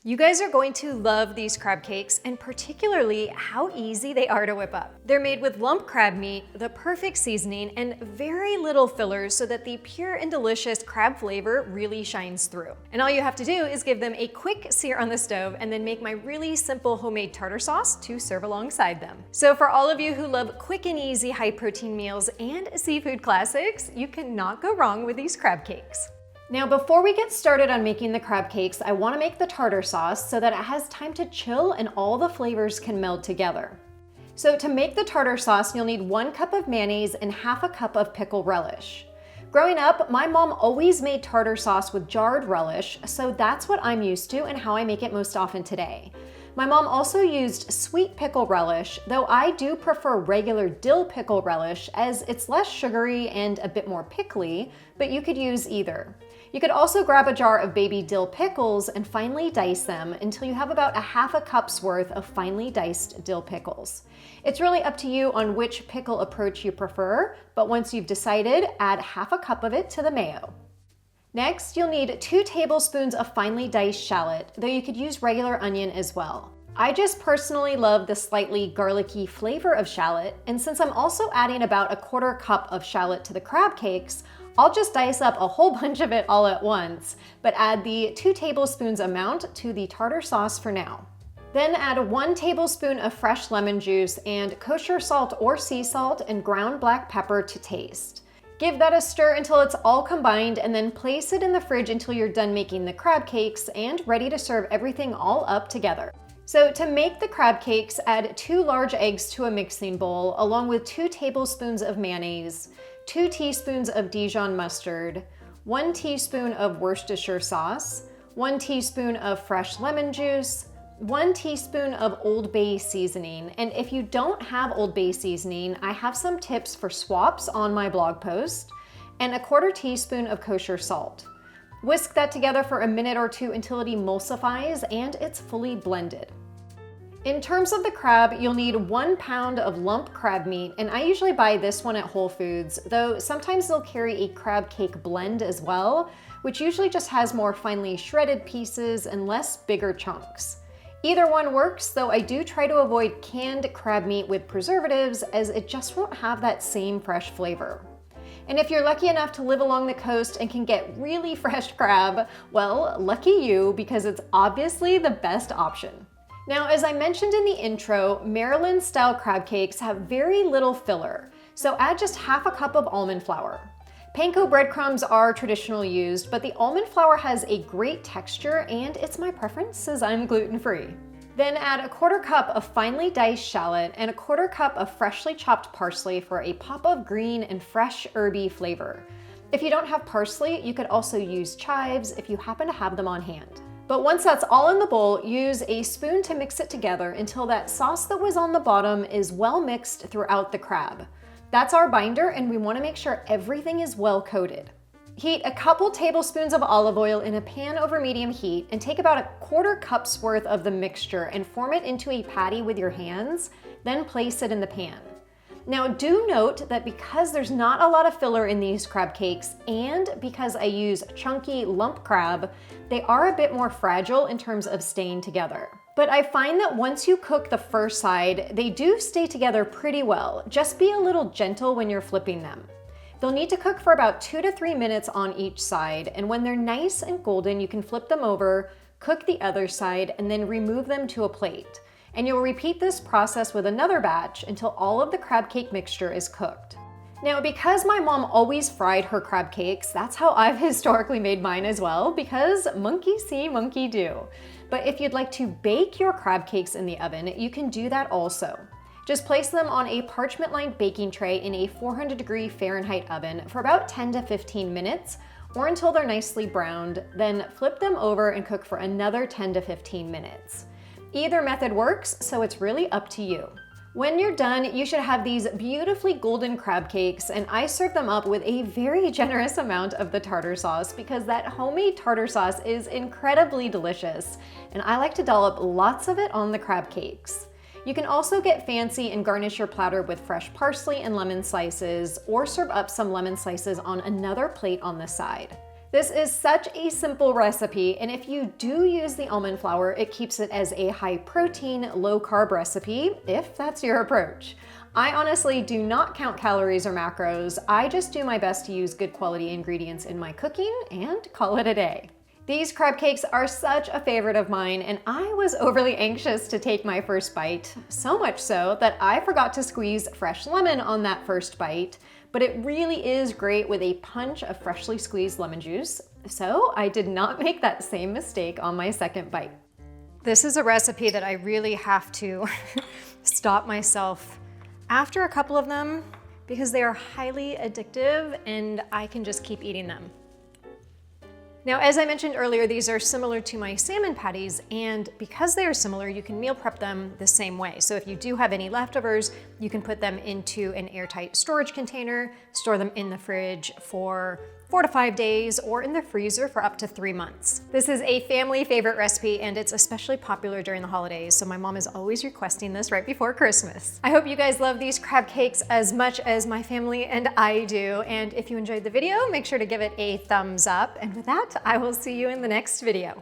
You guys are going to love these crab cakes, and particularly how easy they are to whip up. They're made with lump crab meat, the perfect seasoning, and very little fillers so that the pure and delicious crab flavor really shines through. And all you have to do is give them a quick sear on the stove and then make my really simple homemade tartar sauce to serve alongside them. So for all of you who love quick and easy high protein meals and seafood classics, you cannot go wrong with these crab cakes. Now, before we get started on making the crab cakes, I want to make the tartar sauce so that it has time to chill and all the flavors can meld together. So to make the tartar sauce, you'll need 1 cup of mayonnaise and half a cup of pickle relish. Growing up, my mom always made tartar sauce with jarred relish, so that's what I'm used to and how I make it most often today. My mom also used sweet pickle relish, though I do prefer regular dill pickle relish as it's less sugary and a bit more pickly, but you could use either. You could also grab a jar of baby dill pickles and finely dice them until you have about a half a cup's worth of finely diced dill pickles. It's really up to you on which pickle approach you prefer, but once you've decided, add half a cup of it to the mayo. Next, you'll need 2 tablespoons of finely diced shallot, though you could use regular onion as well. I just personally love the slightly garlicky flavor of shallot, and since I'm also adding about a 1/4 cup of shallot to the crab cakes, I'll just dice up a whole bunch of it all at once, but add the 2 tablespoons amount to the tartar sauce for now. Then add 1 tablespoon of fresh lemon juice and kosher salt or sea salt and ground black pepper to taste. Give that a stir until it's all combined and then place it in the fridge until you're done making the crab cakes and ready to serve everything all up together. So to make the crab cakes, add 2 large eggs to a mixing bowl along with 2 tablespoons of mayonnaise, 2 teaspoons of Dijon mustard, 1 teaspoon of Worcestershire sauce, 1 teaspoon of fresh lemon juice, 1 teaspoon of Old Bay seasoning. And if you don't have Old Bay seasoning, I have some tips for swaps on my blog post, and a 1/4 teaspoon of kosher salt. Whisk that together for a minute or 2 until it emulsifies and it's fully blended. In terms of the crab, you'll need 1 pound of lump crab meat, and I usually buy this one at Whole Foods, though sometimes they'll carry a crab cake blend as well, which usually just has more finely shredded pieces and less bigger chunks. Either one works, though I do try to avoid canned crab meat with preservatives as it just won't have that same fresh flavor. And if you're lucky enough to live along the coast and can get really fresh crab, well, lucky you, because it's obviously the best option. Now, as I mentioned in the intro, Maryland-style crab cakes have very little filler, so add just half a cup of almond flour. Panko breadcrumbs are traditionally used, but the almond flour has a great texture and it's my preference as I'm gluten-free. Then add a 1/4 cup of finely diced shallot and a 1/4 cup of freshly chopped parsley for a pop of green and fresh herby flavor. If you don't have parsley, you could also use chives if you happen to have them on hand. But once that's all in the bowl, use a spoon to mix it together until that sauce that was on the bottom is well mixed throughout the crab. That's our binder, and we want to make sure everything is well coated. Heat a couple tablespoons of olive oil in a pan over medium heat and take about a 1/4 cup's worth of the mixture and form it into a patty with your hands, then place it in the pan. Now do note that because there's not a lot of filler in these crab cakes and because I use chunky lump crab, they are a bit more fragile in terms of staying together. But I find that once you cook the first side, they do stay together pretty well. Just be a little gentle when you're flipping them. They'll need to cook for about 2 to 3 minutes on each side, and when they're nice and golden, you can flip them over, cook the other side, and then remove them to a plate. And you'll repeat this process with another batch until all of the crab cake mixture is cooked. Now, because my mom always fried her crab cakes, that's how I've historically made mine as well, because monkey see, monkey do. But if you'd like to bake your crab cakes in the oven, you can do that also. Just place them on a parchment-lined baking tray in a 400-degree Fahrenheit oven for about 10 to 15 minutes, or until they're nicely browned, then flip them over and cook for another 10 to 15 minutes. Either method works, so it's really up to you. When you're done, you should have these beautifully golden crab cakes, and I serve them up with a very generous amount of the tartar sauce because that homemade tartar sauce is incredibly delicious, and I like to dollop lots of it on the crab cakes. You can also get fancy and garnish your platter with fresh parsley and lemon slices, or serve up some lemon slices on another plate on the side. This is such a simple recipe, and if you do use the almond flour, it keeps it as a high protein, low carb recipe, if that's your approach. I honestly do not count calories or macros. I just do my best to use good quality ingredients in my cooking and call it a day. These crab cakes are such a favorite of mine, and I was overly anxious to take my first bite, so much so that I forgot to squeeze fresh lemon on that first bite, but it really is great with a punch of freshly squeezed lemon juice, so I did not make that same mistake on my second bite. This is a recipe that I really have to stop myself after a couple of them because they are highly addictive and I can just keep eating them. Now, as I mentioned earlier, these are similar to my salmon patties, and because they are similar, you can meal prep them the same way. So if you do have any leftovers, you can put them into an airtight storage container, store them in the fridge for 4 to 5 days, or in the freezer for up to 3 months. This is a family favorite recipe, and it's especially popular during the holidays, so my mom is always requesting this right before Christmas. I hope you guys love these crab cakes as much as my family and I do, and if you enjoyed the video, make sure to give it a thumbs up, and with that, I will see you in the next video.